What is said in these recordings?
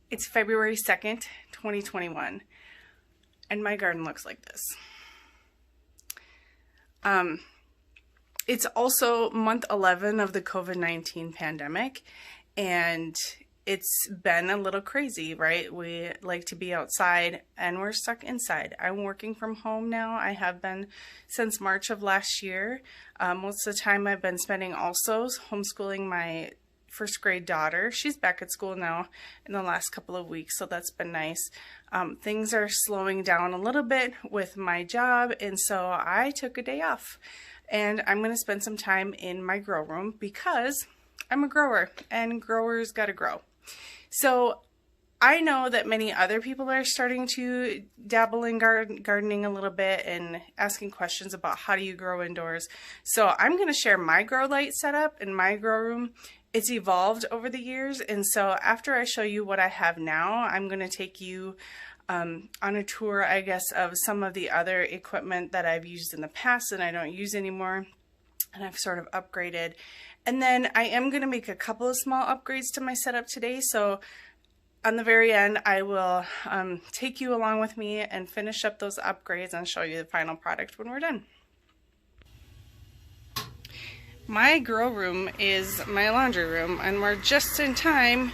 It's February 2nd, 2021, and my garden looks like this. It's also month 11 of the COVID-19 pandemic, and it's been a little crazy, right? We like to be outside and we're stuck inside. I'm working from home now. I have been since March of last year. Most of the time I've been spending also homeschooling my first grade daughter. She's back at school now in the last couple of weeks, so that's been nice. Things are slowing down a little bit with my job, and so I took a day off. And I'm going to spend some time in my grow room because I'm a grower and growers got to grow. So I know that many other people are starting to dabble in gardening a little bit and asking questions about how do you grow indoors. So I'm going to share my grow light setup in my grow room. It's evolved over the years, and so after I show you what I have now, I'm going to take you on a tour, I guess, of some of the other equipment that I've used in the past and I don't use anymore, and I've sort of upgraded. And then I am going to make a couple of small upgrades to my setup today, so on the very end I will take you along with me and finish up those upgrades and show you the final product when we're done. My grow room is my laundry room, and we're just in time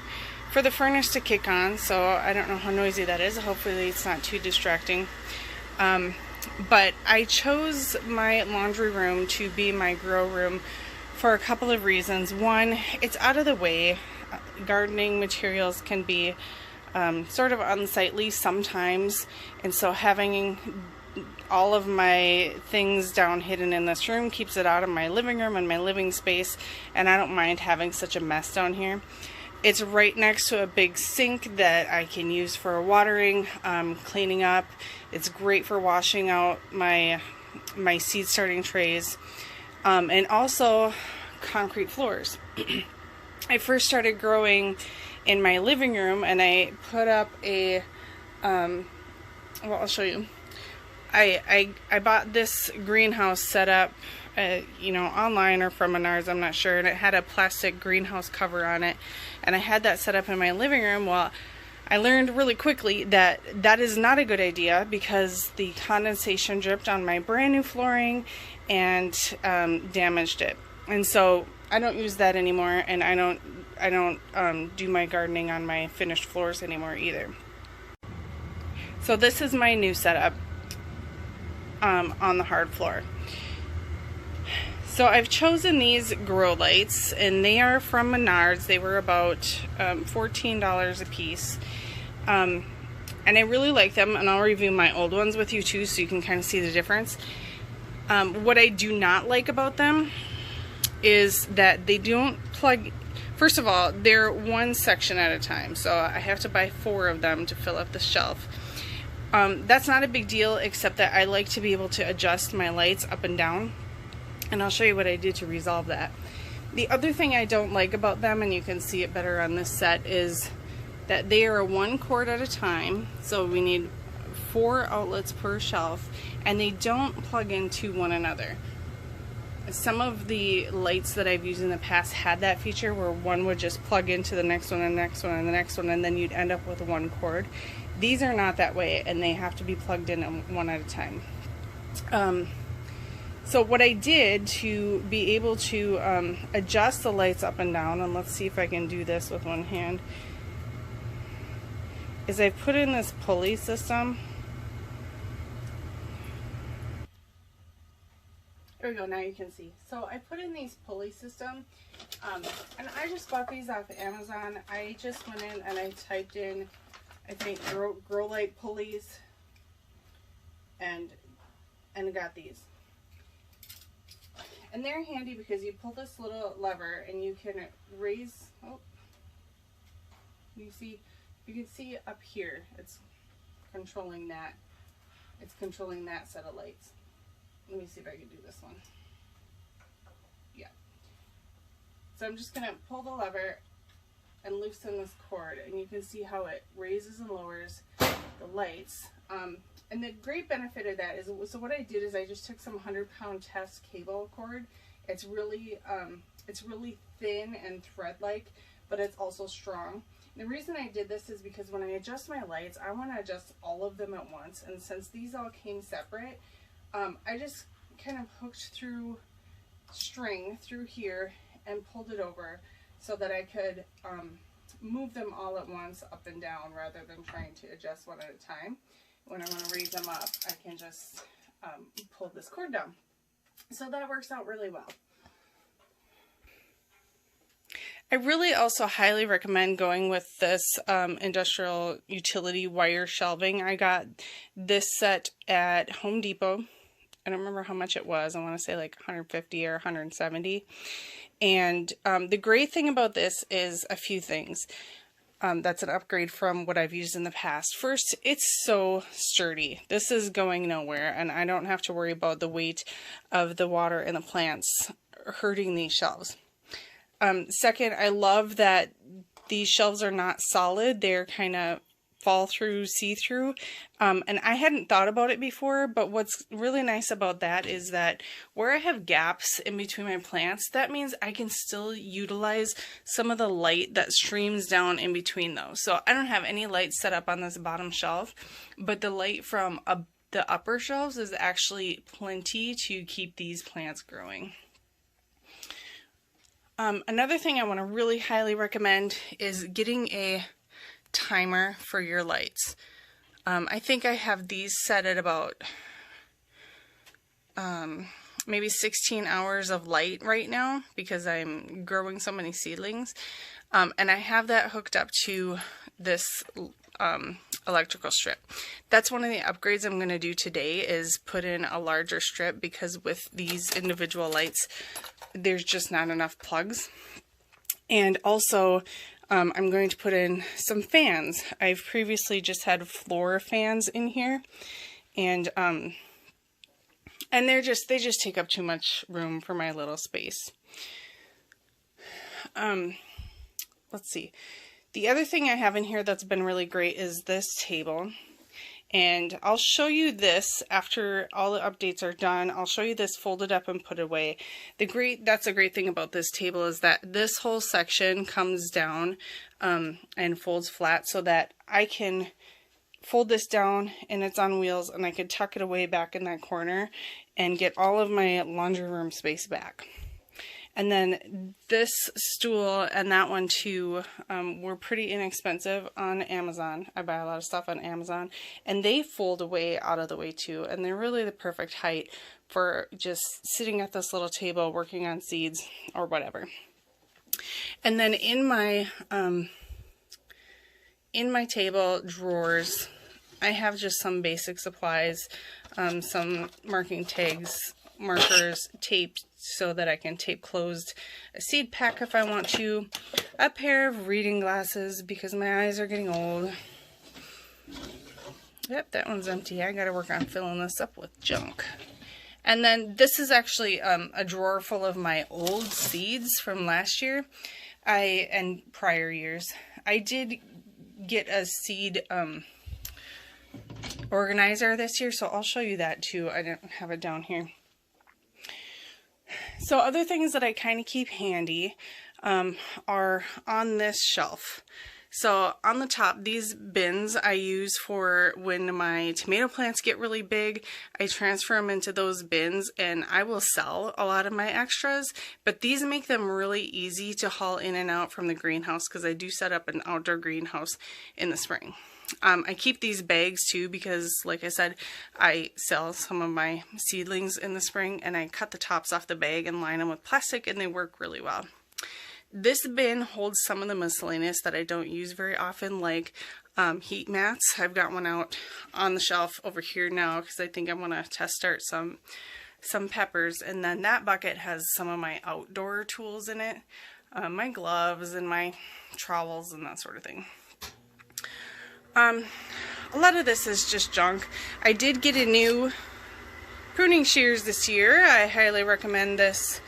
for the furnace to kick on, so I don't know how noisy that is. Hopefully it's not too distracting. But I chose my laundry room to be my grow room for a couple of reasons. One, it's out of the way. Gardening materials can be sort of unsightly sometimes, and so having all of my things down hidden in this room keeps it out of my living room and my living space, and I don't mind having such a mess down here. It's right next to a big sink that I can use for watering, cleaning up. It's great for washing out my seed starting trays, and also concrete floors. I first started growing in my living room, and I put up a, well, I'll show you. I bought this greenhouse set up, online or from Menards, I'm not sure, and it had a plastic greenhouse cover on it, and I had that set up in my living room. Well, I learned really quickly that that is not a good idea because the condensation dripped on my brand new flooring and damaged it, and so I don't use that anymore, and I don't do my gardening on my finished floors anymore either. So this is my new setup on the hard floor. So I've chosen these grow lights, and they are from Menards. They were about $14 a piece, and I really like them, and I'll review my old ones with you too so you can kind of see the difference. What I do not like about them is that they don't plug. First of all, they're one section at a time, so I have to buy 4 of them to fill up the shelf. That's not a big deal, except that I like to be able to adjust my lights up and down, and I'll show you what I did to resolve that. The other thing I don't like about them, and you can see it better on this set, is that they are 1 cord at a time, so we need 4 outlets per shelf, and they don't plug into one another. Some of the lights that I've used in the past had that feature where one would just plug into the next one and the next one and the next one, and then you'd end up with 1 cord. These are not that way, and they have to be plugged in one at a time. So what I did to be able to adjust the lights up and down, and let's see if I can do this with one hand, is I put in this pulley system. There we go, now you can see. So I put in these pulley system, and I just bought these off Amazon. I just went in and I typed in, I think, grow light pulleys, and got these. And they're handy because you pull this little lever and you can raise, you can see up here, it's controlling that set of lights. Let me see if I can do this one. Yeah. So I'm just going to pull the lever and loosen this cord, and you can see how it raises and lowers the lights. And the great benefit of that is, so what I did is I just took some 100-pound test cable cord. It's really thin and thread-like, but it's also strong. The reason I did this is because when I adjust my lights, I want to adjust all of them at once. And since these all came separate, I just kind of hooked through string through here and pulled it over so that I could move them all at once up and down rather than trying to adjust one at a time. When I want to raise them up, I can just pull this cord down. So that works out really well. I really also highly recommend going with this industrial utility wire shelving. I got this set at Home Depot. I don't remember how much it was. I want to say like 150 or 170. And the great thing about this is a few things. That's an upgrade from what I've used in the past. First, it's so sturdy. This is going nowhere, and I don't have to worry about the weight of the water and the plants hurting these shelves. Second, I love that these shelves are not solid. They're kind of fall through, see-through. And I hadn't thought about it before, but what's really nice about that is that where I have gaps in between my plants, that means I can still utilize some of the light that streams down in between those. So I don't have any lights set up on this bottom shelf, but the light from the upper shelves is actually plenty to keep these plants growing. Another thing I want to really highly recommend is getting a timer for your lights. I think I have these set at about maybe 16 hours of light right now because I'm growing so many seedlings. And I have that hooked up to this electrical strip. That's one of the upgrades I'm going to do today, is put in a larger strip, because with these individual lights there's just not enough plugs. And also I'm going to put in some fans. I've previously just had floor fans in here, and they just take up too much room for my little space. Let's see. The other thing I have in here that's been really great is this table. And I'll show you this after all the updates are done. I'll show you this folded up and put away. That's a great thing about this table is that this whole section comes down and folds flat, so that I can fold this down and it's on wheels, and I could tuck it away back in that corner and get all of my laundry room space back. And then this stool and that one too were pretty inexpensive on Amazon. I buy a lot of stuff on Amazon, and they fold away out of the way too, and they're really the perfect height for just sitting at this little table working on seeds or whatever. And then in my table drawers, I have just some basic supplies, some marking tags, markers, tape so that I can tape closed a seed pack if I want to, a pair of reading glasses because my eyes are getting old. Yep, that one's empty. I gotta work on filling this up with junk. And then this is actually a drawer full of my old seeds from last year and prior years. I did get a seed organizer this year, so I'll show you that too. I didn't have it down here. So other things that I kind of keep handy are on this shelf. So on the top, these bins I use for when my tomato plants get really big. I transfer them into those bins, and I will sell a lot of my extras, but these make them really easy to haul in and out from the greenhouse, because I do set up an outdoor greenhouse in the spring. I keep these bags too because, like I said, I sell some of my seedlings in the spring, and I cut the tops off the bag and line them with plastic, and they work really well. This bin holds some of the miscellaneous that I don't use very often, like heat mats. I've got one out on the shelf over here now because I think I'm going to test start some peppers. And then that bucket has some of my outdoor tools in it, my gloves and my trowels and that sort of thing. A lot of this is just junk. I did get a new pruning shears this year. I highly recommend this.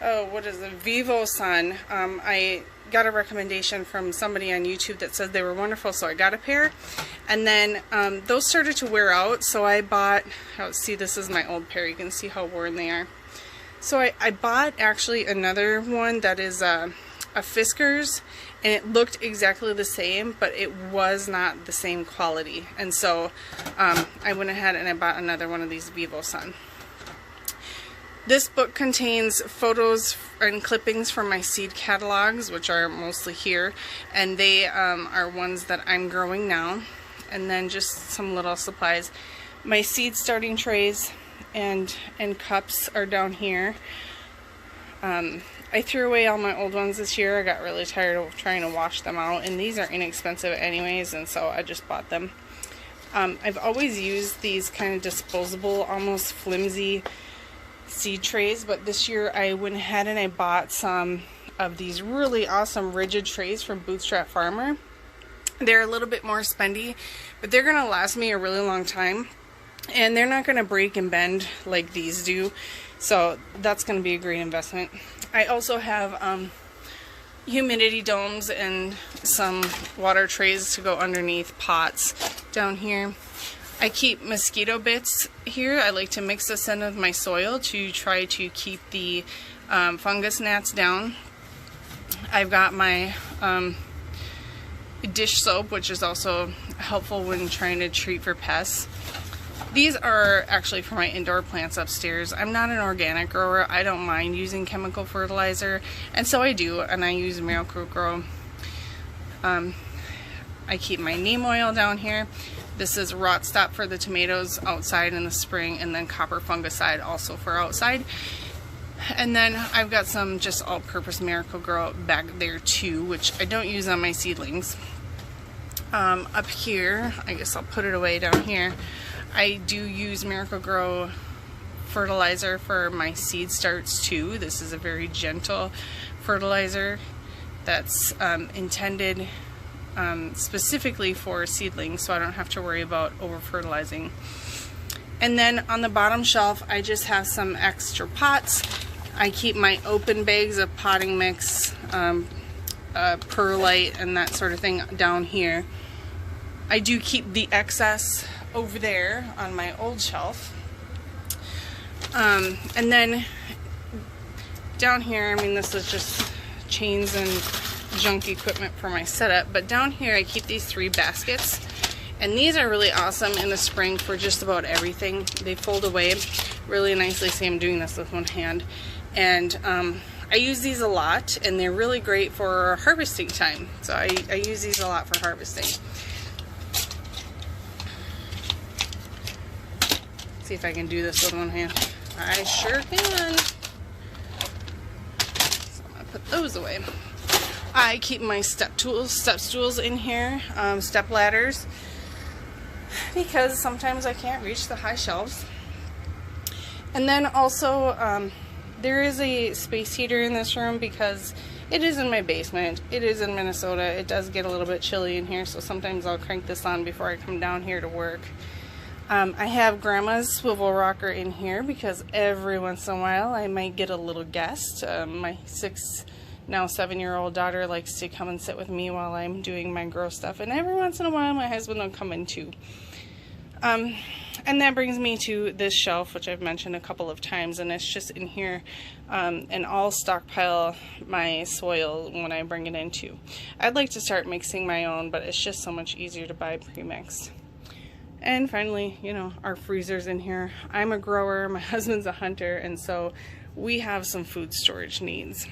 Oh, what is it? Vivo Sun. I got a recommendation from somebody on YouTube that said they were wonderful, so I got a pair. And then those started to wear out, so I bought, see, this is my old pair. You can see how worn they are. So I bought actually another one that is a Fiskars, and it looked exactly the same, but it was not the same quality. And so I went ahead and I bought another one of these VivoSun. This book contains photos and clippings from my seed catalogs, which are mostly here, and they are ones that I'm growing now, and then just some little supplies. My seed starting trays and cups are down here. I threw away all my old ones this year. I got really tired of trying to wash them out, and these are inexpensive anyways, and so I just bought them. I've always used these kind of disposable, almost flimsy seed trays, but this year I went ahead and I bought some of these really awesome rigid trays from Bootstrap Farmer. They're a little bit more spendy, but they're going to last me a really long time, and they're not going to break and bend like these do, so that's going to be a great investment. I also have humidity domes and some water trays to go underneath pots down here. I keep mosquito bits here. I like to mix this in with my soil to try to keep the fungus gnats down. I've got my dish soap, which is also helpful when trying to treat for pests. These are actually for my indoor plants upstairs. I'm not an organic grower. I don't mind using chemical fertilizer, and so I do, and I use Miracle-Gro. I keep my neem oil down here. This is rot stop for the tomatoes outside in the spring, and then copper fungicide also for outside. And then I've got some just all-purpose Miracle-Gro back there too, which I don't use on my seedlings. Up here, I guess I'll put it away down here, I do use Miracle-Gro fertilizer for my seed starts too. This is a very gentle fertilizer that's intended specifically for seedlings, so I don't have to worry about over fertilizing. And then on the bottom shelf I just have some extra pots. I keep my open bags of potting mix, perlite and that sort of thing down here. I do keep the excess over there on my old shelf. And then down here, I mean, this is just chains and junk equipment for my setup, but down here I keep these 3 baskets, and these are really awesome in the spring for just about everything. They fold away really nicely. See, I'm doing this with one hand, and I use these a lot, and they're really great for harvesting time, so I use these a lot for harvesting. See if I can do this with one hand. I sure can. So I'm gonna put those away. I keep my step stools in here, step ladders, because sometimes I can't reach the high shelves. And then also, there is a space heater in this room because it is in my basement. It is in Minnesota. It does get a little bit chilly in here, so sometimes I'll crank this on before I come down here to work. I have Grandma's swivel rocker in here because every once in a while I might get a little guest. My 7-year-old daughter likes to come and sit with me while I'm doing my grow stuff, and every once in a while my husband will come in too. And that brings me to this shelf, which I've mentioned a couple of times, and it's just in here, and I'll stockpile my soil when I bring it in too. I'd like to start mixing my own, but it's just so much easier to buy pre-mixed. And finally, you know, our freezer's in here. I'm a grower, my husband's a hunter, and so we have some food storage needs.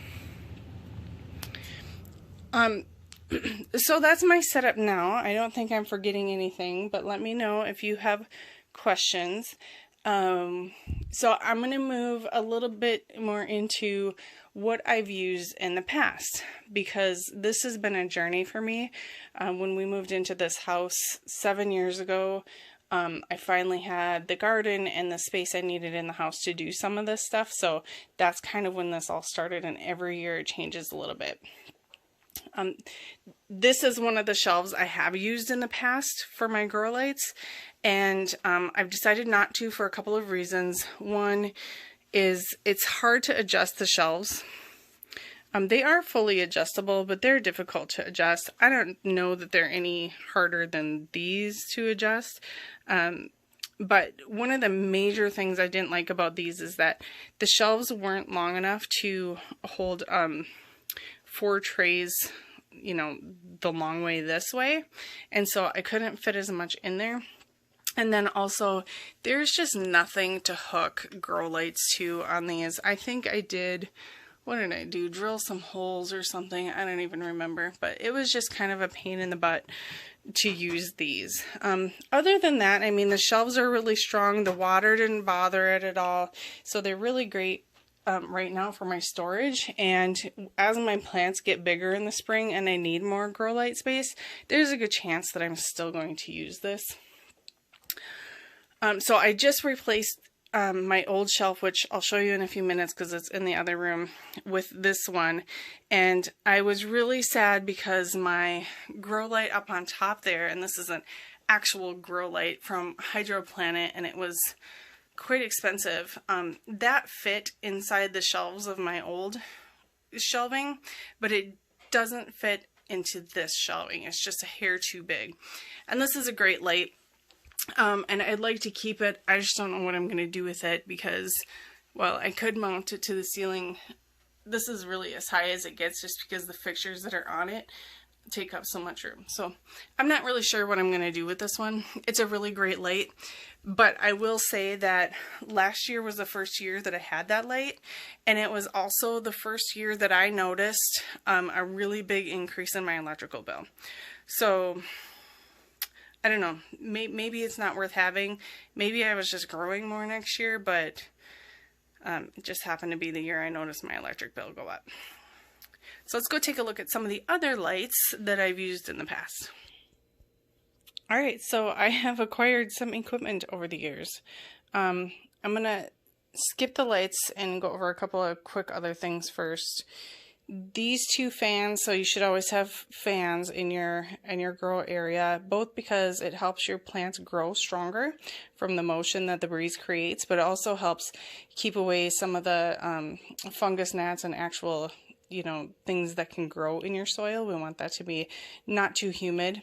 So that's my setup now. I don't think I'm forgetting anything, but let me know if you have questions. So I'm going to move a little bit more into what I've used in the past, because this has been a journey for me. When we moved into this house 7 years ago, I finally had the garden and the space I needed in the house to do some of this stuff. So that's kind of when this all started, and every year it changes a little bit. This is one of the shelves I have used in the past for my grow lights, and I've decided not to for a couple of reasons. One is it's hard to adjust the shelves. They are fully adjustable, but they're difficult to adjust. I don't know that they're any harder than these to adjust. But one of the major things I didn't like about these is that the shelves weren't long enough to hold 4 trays you know, the long way this way. And so I couldn't fit as much in there. And then also, there's just nothing to hook grow lights to on these. I think I did, what did I do? Drill some holes or something. I don't even remember. But it was just kind of a pain in the butt to use these. Other than that, I mean, the shelves are really strong. The water didn't bother it at all. So they're really great right now for my storage. And as my plants get bigger in the spring and I need more grow light space, there's a good chance that I'm still going to use this. So I just replaced my old shelf, which I'll show you in a few minutes because it's in the other room, with this one. And I was really sad because my grow light up on top there, and this is an actual grow light from Hydro Planet, and it was quite expensive. That fit inside the shelves of my old shelving, but it doesn't fit into this shelving. It's just a hair too big. And this is a great light. And I'd like to keep it. I just don't know what I'm going to do with it because, well, I could mount it to the ceiling. This is really as high as it gets just because the fixtures that are on it take up so much room. So I'm not really sure what I'm going to do with this one. It's a really great light, but I will say that last year was the first year that I had that light, and it was also the first year that I noticed a really big increase in my electrical bill. So I don't know, maybe it's not worth having. Maybe I was just growing more next year, but it just happened to be the year I noticed my electric bill go up. So let's go take a look at some of the other lights that I've used in the past. Alright, so I have acquired some equipment over the years. I'm going to skip the lights and go over a couple of quick other things first. These two fans, so you should always have fans in your grow area, both because it helps your plants grow stronger from the motion that the breeze creates, but it also helps keep away some of the fungus gnats and actual, you know, things that can grow in your soil. We want that to be not too humid.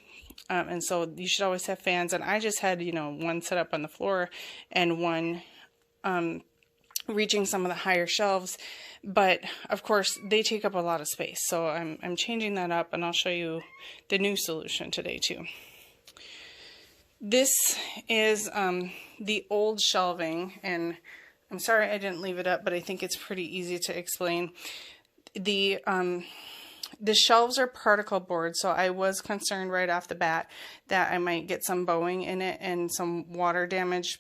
And so you should always have fans. And I just had, you know, one set up on the floor and one reaching some of the higher shelves, but of course they take up a lot of space, so I'm changing that up, and I'll show you the new solution today too. This is the old shelving, and I'm sorry I didn't leave it up, but I think it's pretty easy to explain. The shelves are particle board, so I was concerned right off the bat that I might get some bowing in it and some water damage.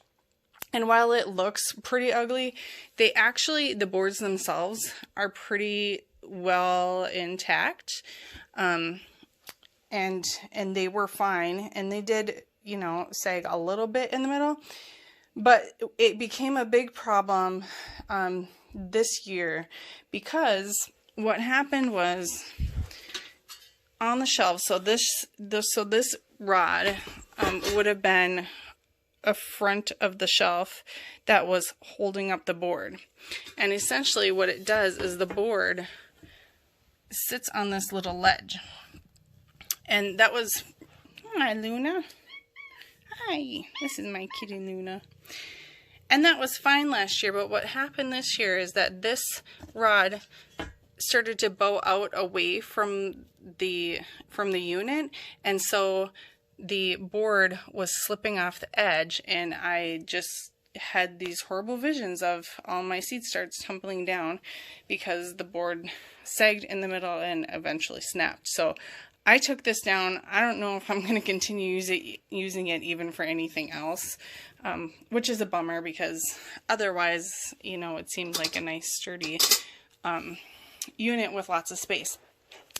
And while it looks pretty ugly, the boards themselves are pretty well intact. And they were fine. And they did, you know, sag a little bit in the middle. But it became a big problem this year because what happened was on the shelf, so this rod would have been a front of the shelf that was holding up the board. And essentially what it does is the board sits on this little ledge. And that was, hi Luna. Hi, this is my kitty Luna. And that was fine last year, but what happened this year is that this rod started to bow out away from the unit, and so the board was slipping off the edge, and I just had these horrible visions of all my seed starts tumbling down because the board sagged in the middle and eventually snapped. So I took this down. I don't know if I'm going to continue using it even for anything else, which is a bummer because otherwise, you know, it seemed like a nice sturdy unit with lots of space.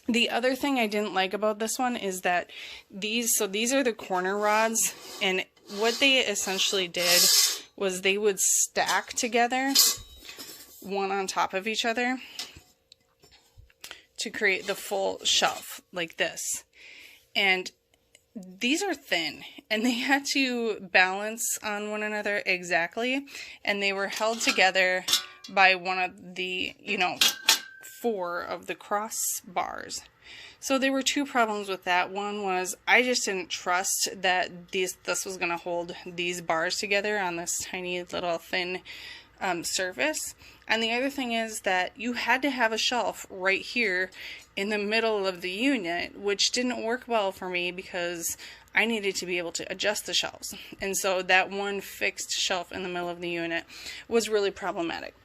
The other thing I didn't like about this one is that these are the corner rods, and what they essentially did was they would stack together one on top of each other to create the full shelf like this. And these are thin, and they had to balance on one another exactly, and they were held together by one of the, you know, 4 of the cross bars. So there were 2 problems with that. One was I just didn't trust that this was going to hold these bars together on this tiny little thin surface. And the other thing is that you had to have a shelf right here in the middle of the unit, which didn't work well for me because I needed to be able to adjust the shelves. And so that one fixed shelf in the middle of the unit was really problematic.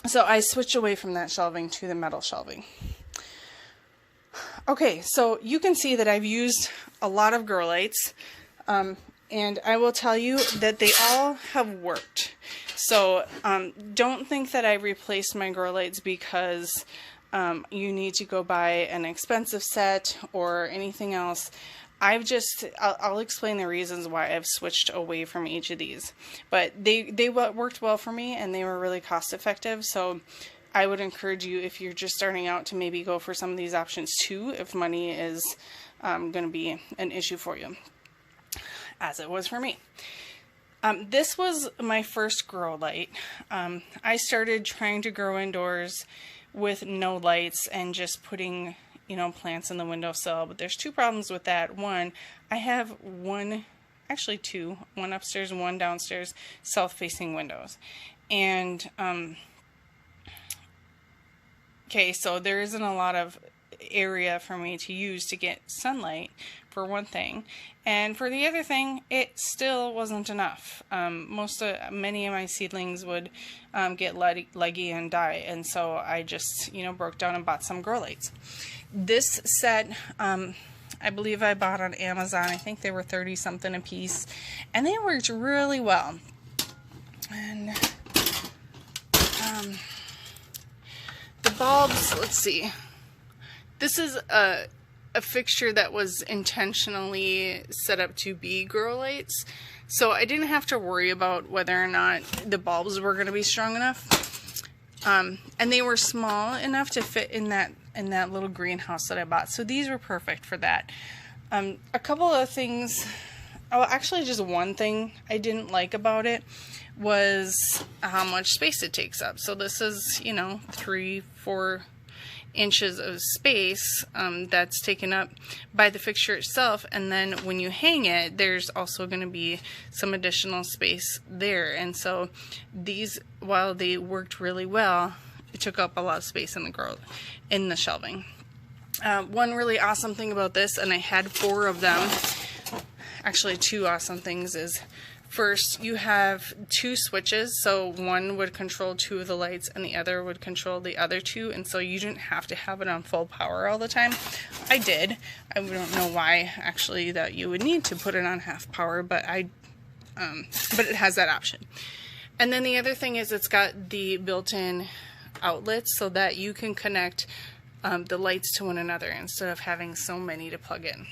So I switched away from that shelving to the metal shelving. Okay, so you can see that I've used a lot of grow lights, and I will tell you that they all have worked. So don't think that I replaced my grow lights because you need to go buy an expensive set or anything else. I'll explain the reasons why I've switched away from each of these. But they worked well for me, and they were really cost effective. So I would encourage you, if you're just starting out, to maybe go for some of these options too, if money is going to be an issue for you, as it was for me. This was my first grow light. I started trying to grow indoors with no lights and just putting, plants in the windowsill. But there's two problems with that. One, I have two, one upstairs and one downstairs, south-facing windows. And, okay, so there isn't a lot of area for me to use to get sunlight, for one thing, and for the other thing, it still wasn't enough. Many of my seedlings would get leggy and die, and so I just broke down and bought some grow lights. This set, I believe I bought on Amazon. I think they were 30 something a piece, and they worked really well. And the bulbs, let's see. This is a fixture that was intentionally set up to be grow lights, so I didn't have to worry about whether or not the bulbs were going to be strong enough. And they were small enough to fit in that little greenhouse that I bought, so these were perfect for that. A couple of things, actually just one thing I didn't like about it was how much space it takes up. So this is 3-4 inches of space that's taken up by the fixture itself, and then when you hang it, there's also going to be some additional space there. And so these, while they worked really well, it took up a lot of space in the shelving. One really awesome thing about this, and I had 4 of them, actually 2 awesome things, is first, you have 2 switches, so one would control 2 of the lights and the other would control the other 2, and so you didn't have to have it on full power all the time. I did. I don't know why, actually, that you would need to put it on half power, but but it has that option. And then the other thing is it's got the built-in outlets so that you can connect the lights to one another instead of having so many to plug in.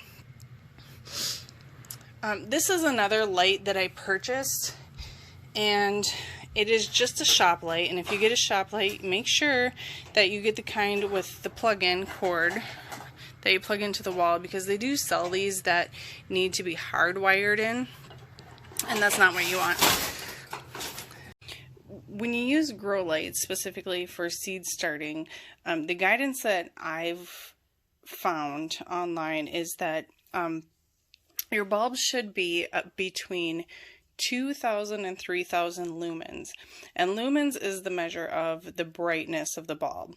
This is another light that I purchased, and it is just a shop light. And if you get a shop light, make sure that you get the kind with the plug-in cord that you plug into the wall, because they do sell these that need to be hardwired in, and that's not what you want. When you use grow lights specifically for seed starting, the guidance that I've found online is that your bulbs should be between 2,000 and 3,000 lumens. And lumens is the measure of the brightness of the bulb.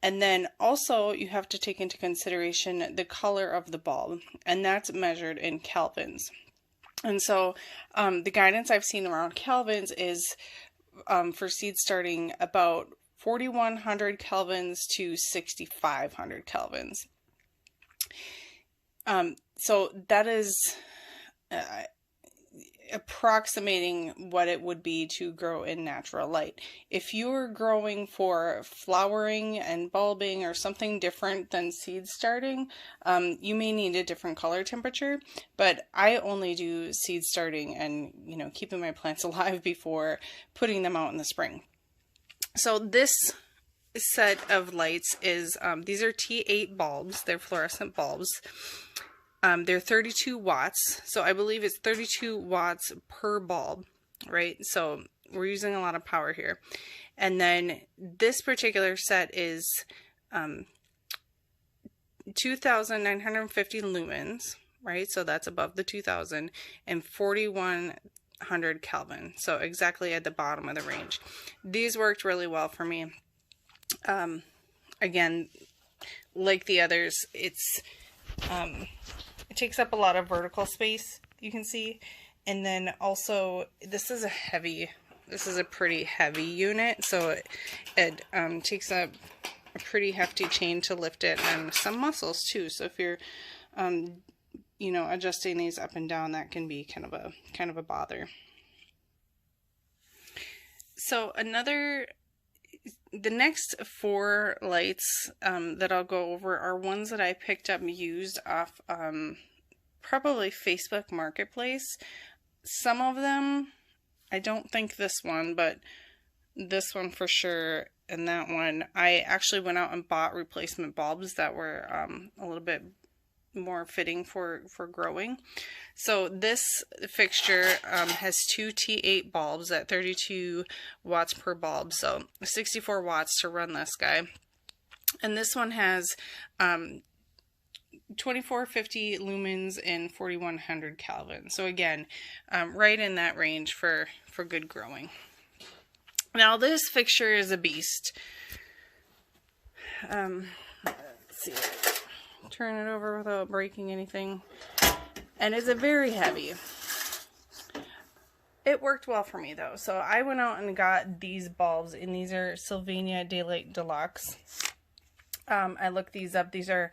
And then also you have to take into consideration the color of the bulb, and that's measured in kelvins. And so the guidance I've seen around kelvins is for seed starting about 4,100 kelvins to 6,500 kelvins. So that is approximating what it would be to grow in natural light. If you're growing for flowering and bulbing or something different than seed starting, you may need a different color temperature, but I only do seed starting and, keeping my plants alive before putting them out in the spring. So this set of lights is, these are T8 bulbs, they're fluorescent bulbs. They're 32 watts, so I believe it's 32 watts per bulb, right? So we're using a lot of power here. And then this particular set is 2,950 lumens, right? So that's above the 2,000, and 41 5,500 Kelvin. So exactly at the bottom of the range. These worked really well for me. Again, like the others, it takes up a lot of vertical space, you can see. And then also, this is a pretty heavy unit, so it takes up a pretty hefty chain to lift it, and some muscles too. So if you're, you know, adjusting these up and down, that can be kind of a bother. So the next 4 lights that I'll go over are ones that I picked up used off probably Facebook Marketplace. Some of them, I don't think this one, but this one for sure, and that one, I actually went out and bought replacement bulbs that were a little bit more fitting for growing. So this fixture has 2 T8 bulbs at 32 watts per bulb, so 64 watts to run this guy. And this one has 2450 lumens and 4100 Kelvin. So again, right in that range for good growing. Now this fixture is a beast. Let's see, turn it over without breaking anything. And it's a very heavy. It worked well for me though. So I went out and got these bulbs, and these are Sylvania Daylight Deluxe. I looked these up. These are,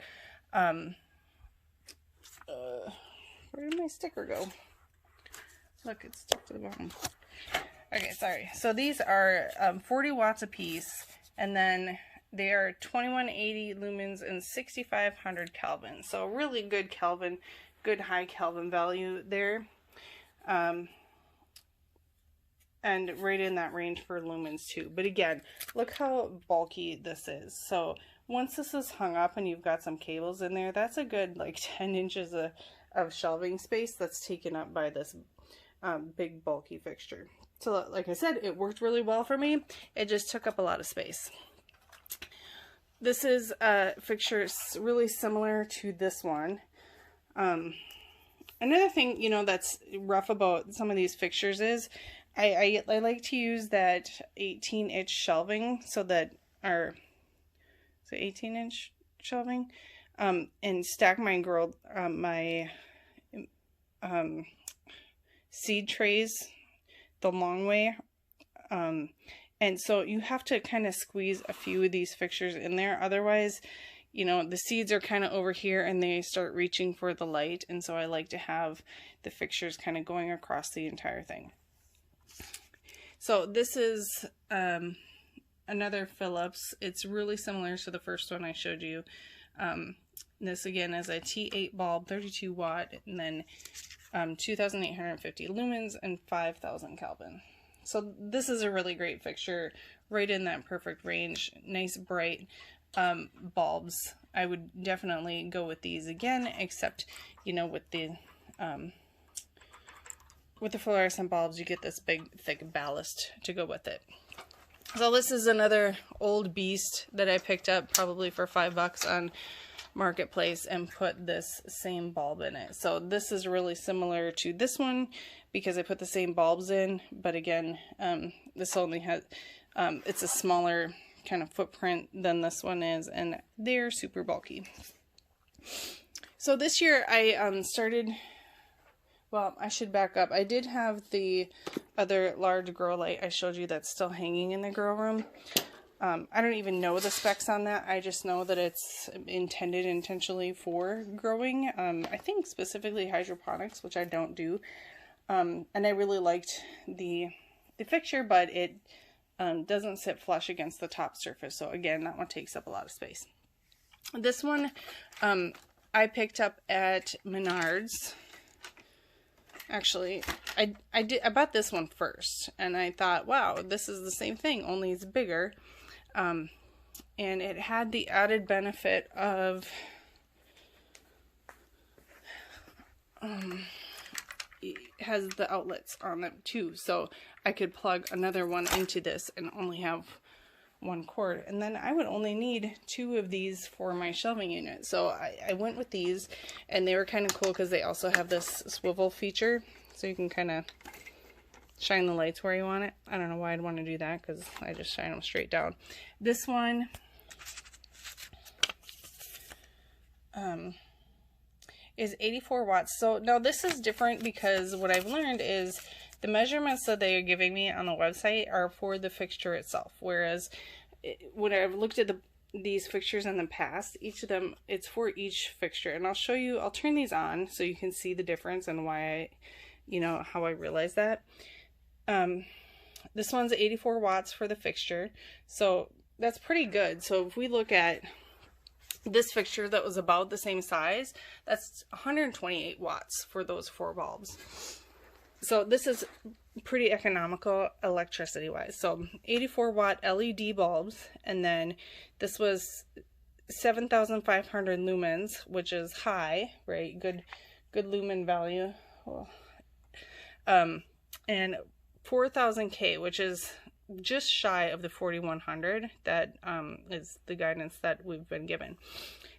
where did my sticker go? Look, it's stuck to the bottom. Okay, sorry. So these are 40 watts a piece, and then they are 2180 lumens and 6500 Kelvin. So really good Kelvin, good high Kelvin value there. And right in that range for lumens too. But again, look how bulky this is. So once this is hung up and you've got some cables in there, that's a good like 10 inches of shelving space that's taken up by this big bulky fixture. So like I said, it worked really well for me. It just took up a lot of space. This is a fixture really similar to this one. Another thing, you know, that's rough about some of these fixtures is I like to use that 18-inch shelving, so that our 18-inch shelving, and stack my seed trays the long way. And so you have to kind of squeeze a few of these fixtures in there. Otherwise, you know, the seeds are kind of over here and they start reaching for the light. And so I like to have the fixtures kind of going across the entire thing. So this is another Philips. It's really similar to the first one I showed you. This again is a T8 bulb, 32 watt, and then 2850 lumens and 5000 Kelvin. So this is a really great fixture, right in that perfect range. Nice bright bulbs. I would definitely go with these again, except, you know, with the fluorescent bulbs, you get this big thick ballast to go with it. So this is another old beast that I picked up probably for $5 on Marketplace and put this same bulb in it. So this is really similar to this one because I put the same bulbs in, but again, this only has, it's a smaller kind of footprint than this one is, and they're super bulky. So this year I started, well, I should back up. I did have the other large grow light I showed you that's still hanging in the grow room. I don't even know the specs on that. I just know that it's intended intentionally for growing. I think specifically hydroponics, which I don't do. And I really liked the fixture, but it doesn't sit flush against the top surface. So again, that one takes up a lot of space. This one I picked up at Menards. Actually, I bought this one first, and I thought, wow, this is the same thing, only it's bigger. And it had the added benefit of it has the outlets on them too, so I could plug another one into this and only have one cord, and then I would only need 2 of these for my shelving unit. So I went with these, and they were kind of cool because they also have this swivel feature, so you can kind of shine the lights where you want it. I don't know why I'd want to do that, because I just shine them straight down. This one is 84 watts. So now this is different because what I've learned is the measurements that they are giving me on the website are for the fixture itself. Whereas when I've looked at these fixtures in the past, each of them, it's for each fixture. And I'll show you, I'll turn these on so you can see the difference and why I, you know, how I realized that. This one's 84 watts for the fixture. So that's pretty good. So if we look at this fixture that was about the same size, that's 128 watts for those 4 bulbs. So this is pretty economical electricity wise. So 84 watt LED bulbs, and then this was 7,500 lumens, which is high, right? Good lumen value. And 4,000 K, which is just shy of the 4,100 that is the guidance that we've been given.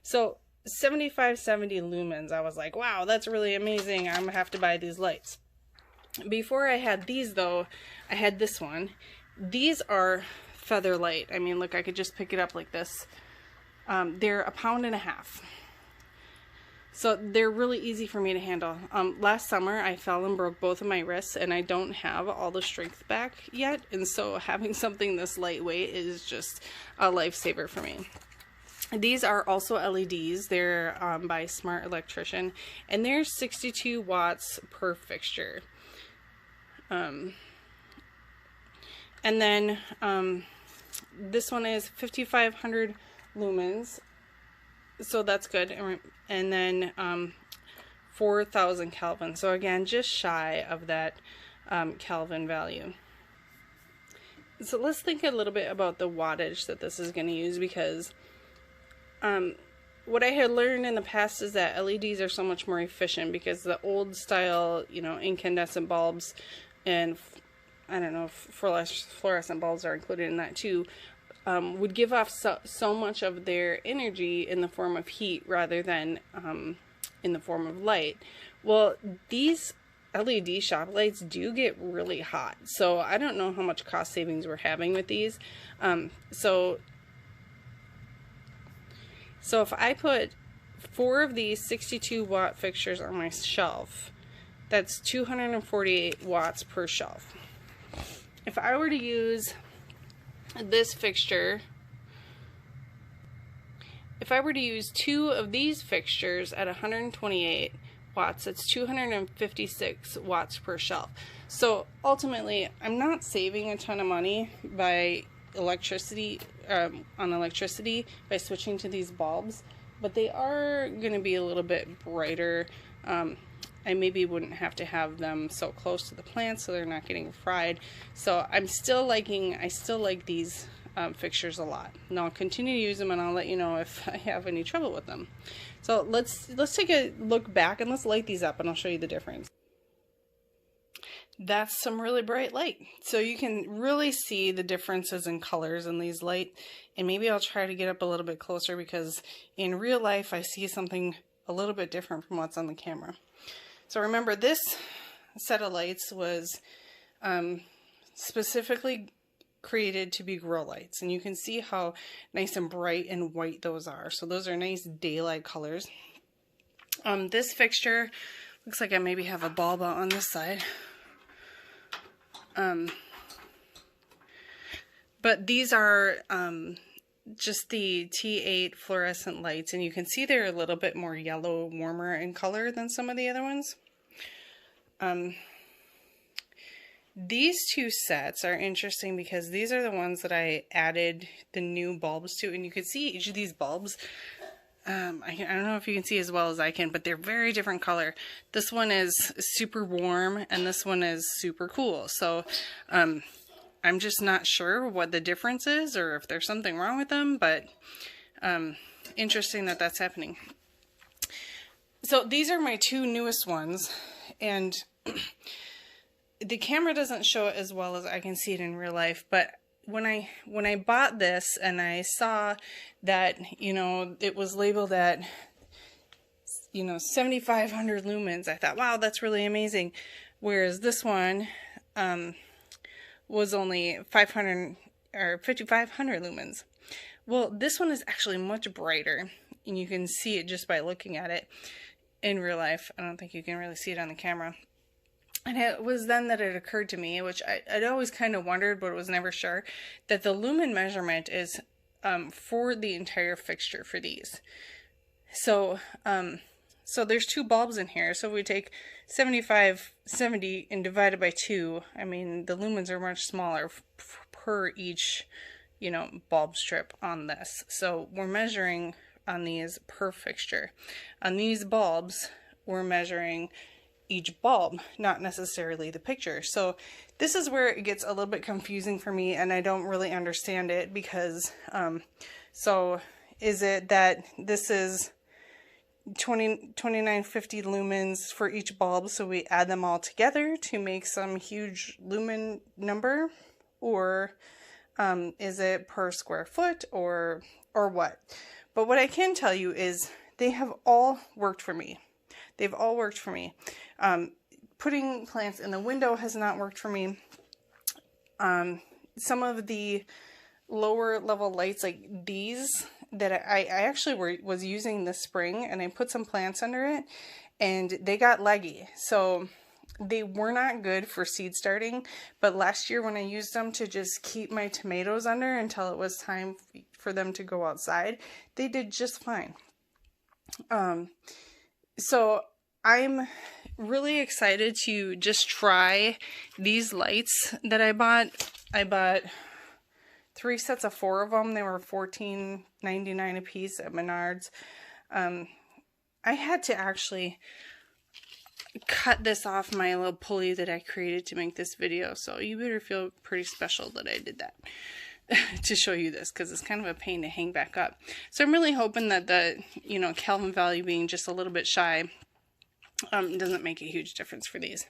So 7570 lumens, I was like, wow, that's really amazing. I'm gonna have to buy these lights. Before I had these though, I had this one. These are feather light. I mean, look, I could just pick it up like this. They're 1.5 pounds. So they're really easy for me to handle. Last summer I fell and broke both of my wrists, and I don't have all the strength back yet. And so having something this lightweight is just a lifesaver for me. These are also LEDs. They're by Smart Electrician, and they're 62 watts per fixture. And then this one is 5,500 lumens, so that's good. And then 4,000 Kelvin. So again, just shy of that Kelvin value. So let's think a little bit about the wattage that this is going to use, because what I had learned in the past is that LEDs are so much more efficient, because the old style, you know, incandescent bulbs, and I don't know if fluorescent bulbs are included in that too, would give off so much of their energy in the form of heat rather than in the form of light. Well, these LED shop lights do get really hot, so I don't know how much cost savings we're having with these. So if I put 4 of these 62 watt fixtures on my shelf, that's 248 watts per shelf. If I were to use this fixture, if I were to use 2 of these fixtures at 128 watts, it's 256 watts per shelf. So ultimately, I'm not saving a ton of money by electricity, on electricity by switching to these bulbs, but they are going to be a little bit brighter. I maybe wouldn't have to have them so close to the plant so they're not getting fried. So I still like these fixtures a lot. And I'll continue to use them, and I'll let you know if I have any trouble with them. So let's take a look back and let's light these up, and I'll show you the difference. That's some really bright light. So you can really see the differences in colors in these lights. And maybe I'll try to get up a little bit closer, because in real life I see something a little bit different from what's on the camera. So remember, this set of lights was specifically created to be grow lights, and you can see how nice and bright and white those are. So those are nice daylight colors. This fixture looks like I maybe have a bulb out on this side. But these are just the T8 fluorescent lights, and you can see they're a little bit more yellow, warmer in color than some of the other ones. These 2 sets are interesting because these are the ones that I added the new bulbs to, and you can see each of these bulbs. I don't know if you can see as well as I can, but they're very different color. This one is super warm, and this one is super cool. So I'm just not sure what the difference is, or if there's something wrong with them, but interesting that that's happening. So these are my 2 newest ones, and the camera doesn't show it as well as I can see it in real life, but when I bought this and I saw that, you know, it was labeled at, you know, 7,500 lumens, I thought, wow, that's really amazing. Whereas this one was only 500 or 5,500 lumens. Well, this one is actually much brighter, and you can see it just by looking at it in real life. I don't think you can really see it on the camera. And it was then that it occurred to me, which I'd always kind of wondered, but was never sure, that the lumen measurement is for the entire fixture for these. So, so there's 2 bulbs in here. So if we take 70 and divide it by 2, I mean, the lumens are much smaller per each, you know, bulb strip on this. So we're measuring on these per fixture. On these bulbs, we're measuring each bulb, not necessarily the picture. So this is where it gets a little bit confusing for me, and I don't really understand it because, so is it that this is 2950 lumens for each bulb, so we add them all together to make some huge lumen number, or is it per square foot, or what? But what I can tell you is they have all worked for me. They've all worked for me. Putting plants in the window has not worked for me. Some of the lower level lights, like these, that I actually was using this spring, and I put some plants under it, and they got leggy. So they were not good for seed starting, but last year when I used them to just keep my tomatoes under until it was time for them to go outside, they did just fine. So I'm really excited to just try these lights that I bought. I bought 3 sets of 4 of them. They were $14.99 a piece at Menards. I had to actually cut this off my little pulley that I created to make this video, so you better feel pretty special that I did that to show you this, because it's kind of a pain to hang back up. So I'm really hoping that the, you know, Kelvin value being just a little bit shy doesn't make a huge difference for these.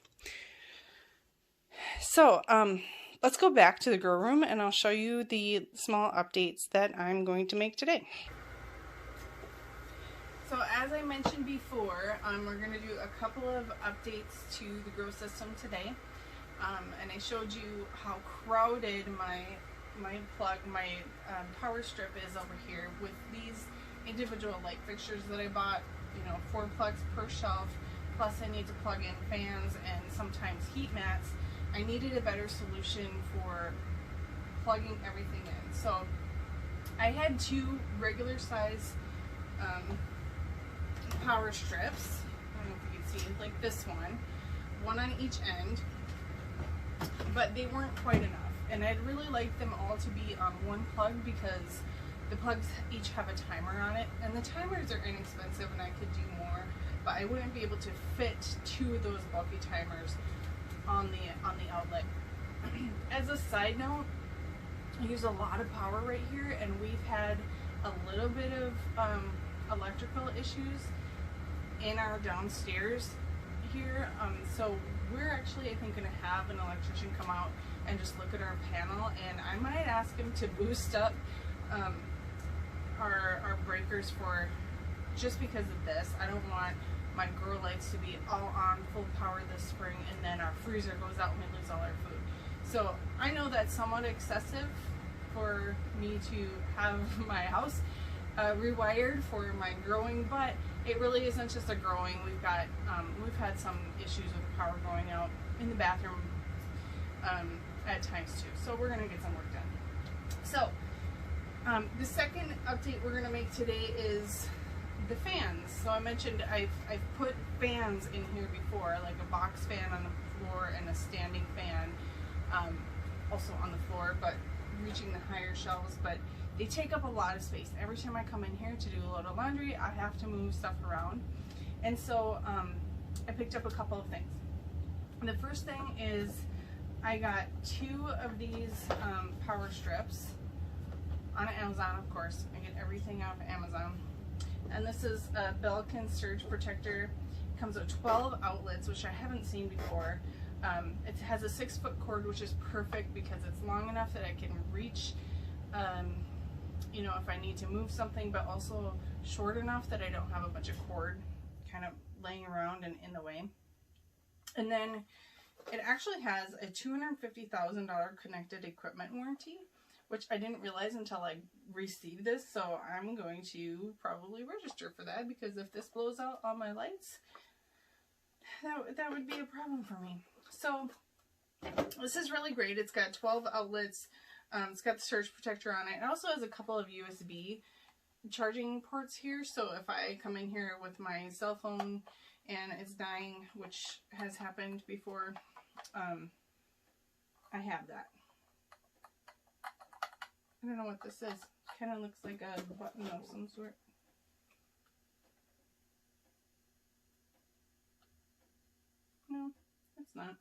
So let's go back to the grow room, and I'll show you the small updates that I'm going to make today. So as I mentioned before, we're going to do a couple of updates to the grow system today. And I showed you how crowded my power strip is over here with these individual light fixtures that I bought, you know, 4 plugs per shelf, plus I need to plug in fans and sometimes heat mats. I needed a better solution for plugging everything in. So I had 2 regular size power strips. I don't know if you can see, like this one on each end, but they weren't quite enough. And I'd really like them all to be on 1 plug, because the plugs each have a timer on it, and the timers are inexpensive and I could do more, but I wouldn't be able to fit 2 of those bulky timers on the outlet. As a side note, I use a lot of power right here, and we've had a little bit of electrical issues in our downstairs here, so we're actually, I think, going to have an electrician come out and just look at our panel, and I might ask him to boost up our breakers for, just because of this. I don't want my grow lights to be all on full power this spring, and then our freezer goes out and we lose all our food. So I know that's somewhat excessive for me to have my house rewired for my growing, but it really isn't just a growing. We've got we've had some issues with the power going out in the bathroom at times too. So we're gonna get some work done. So the second update we're gonna make today is the fans. So I mentioned I've put fans in here before, like a box fan on the floor and a standing fan also on the floor, but reaching the higher shelves, but they take up a lot of space. Every time I come in here to do a load of laundry, I have to move stuff around. And so I picked up a couple of things. The first thing is I got 2 of these power strips on Amazon, of course. I get everything off Amazon. And this is a Belkin surge protector. It comes with 12 outlets, which I haven't seen before. It has a 6-foot cord, which is perfect because it's long enough that I can reach, you know, if I need to move something, but also short enough that I don't have a bunch of cord kind of laying around and in the way. And then It actually has a $250,000 connected equipment warranty, which I didn't realize until I received this, so I'm going to probably register for that, because if this blows out all my lights, that would be a problem for me. So this is really great. It's got 12 outlets. It's got the surge protector on it. It also has a couple of USB charging ports here, so if I come in here with my cell phone and it's dying, which has happened before, I have that. I don't know what this is. Kind of looks like a button of some sort. No, it's not.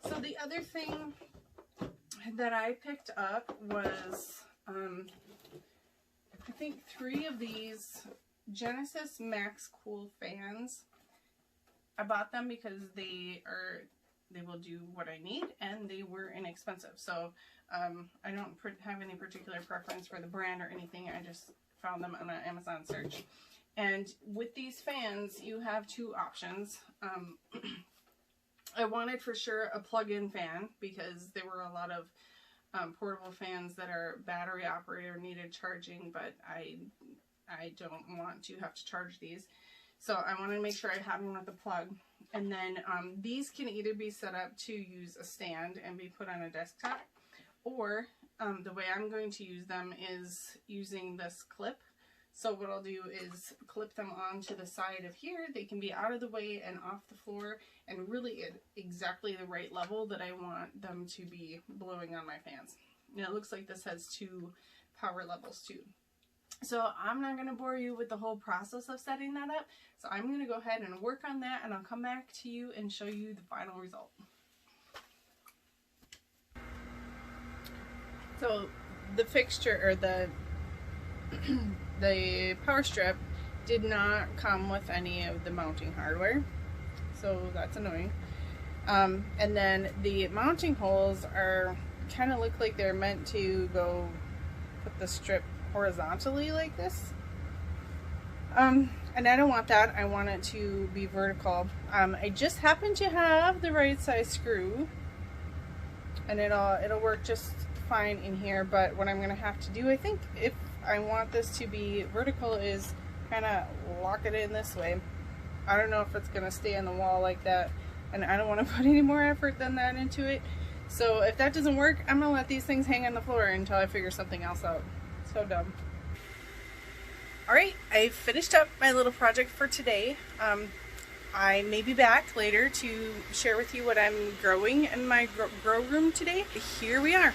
So the other thing that I picked up was, I think 3 of these Genesis Max Cool fans. I bought them because they will do what I need, and they were inexpensive. So I don't have any particular preference for the brand or anything. I just found them on an Amazon search. And with these fans, you have 2 options. I wanted for sure a plug-in fan, because there were a lot of portable fans that are battery operated or needed charging, but I don't want to have to charge these. So I wanted to make sure I had one with a plug. And then these can either be set up to use a stand and be put on a desktop, or the way I'm going to use them is using this clip. So what I'll do is clip them onto the side of here. They can be out of the way and off the floor, and really at exactly the right level that I want them to be blowing on my fans. And it looks like this has 2 power levels too. So I'm not going to bore you with the whole process of setting that up. So I'm going to go ahead and work on that, and I'll come back to you and show you the final result. So the fixture, or the power strip, did not come with any of the mounting hardware, so that's annoying. And then the mounting holes are kind of look like they're meant to go put the strip horizontally like this. And I don't want that. I want it to be vertical. I just happen to have the right size screw, and it'll work just fine in here. But what I'm gonna have to do, I think, if I want this to be vertical, is kind of lock it in this way. I don't know if it's gonna stay on the wall like that, and I don't want to put any more effort than that into it. So if that doesn't work, I'm gonna let these things hang on the floor until I figure something else out. So dumb. Alright, I finished up my little project for today. I may be back later to share with you what I'm growing in my grow room today. Here we are.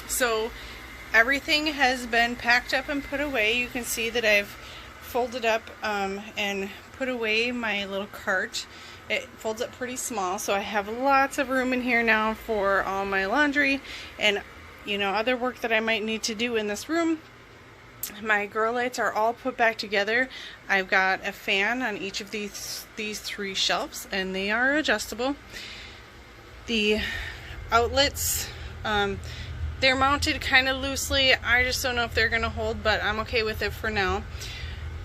So everything has been packed up and put away. You can see that I've folded up and put away my little cart. It folds up pretty small, so I have lots of room in here now for all my laundry and, you know, other work that I might need to do in this room. My grow lights are all put back together. I've got a fan on each of these 3 shelves, and they are adjustable. The outlets, they're mounted kind of loosely. I just don't know if they're gonna hold, but I'm okay with it for now.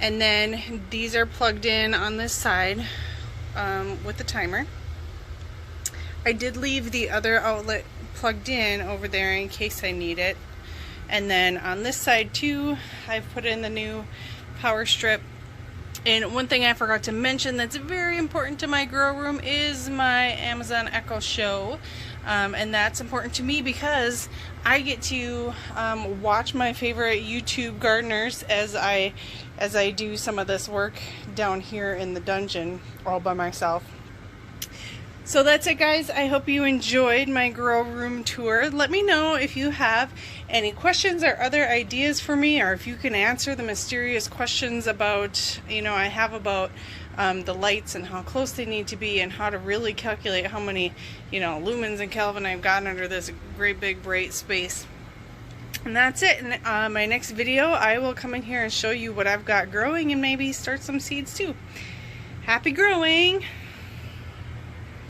And then these are plugged in on this side with the timer. I did leave the other outlet plugged in over there in case I need it. And then on this side too, I've put in the new power strip. And one thing I forgot to mention that's very important to my grow room is my Amazon Echo Show. And that's important to me because I get to watch my favorite YouTube gardeners as I do some of this work down here in the dungeon all by myself. So that's it, guys. I hope you enjoyed my grow room tour. Let me know if you have any questions or other ideas for me, or if you can answer the mysterious questions about, you know, I have about the lights and how close they need to be and how to really calculate how many, you know, lumens and Kelvin I've got under this great big bright space. And that's it. In my next video, I will come in here and show you what I've got growing and maybe start some seeds too. Happy growing!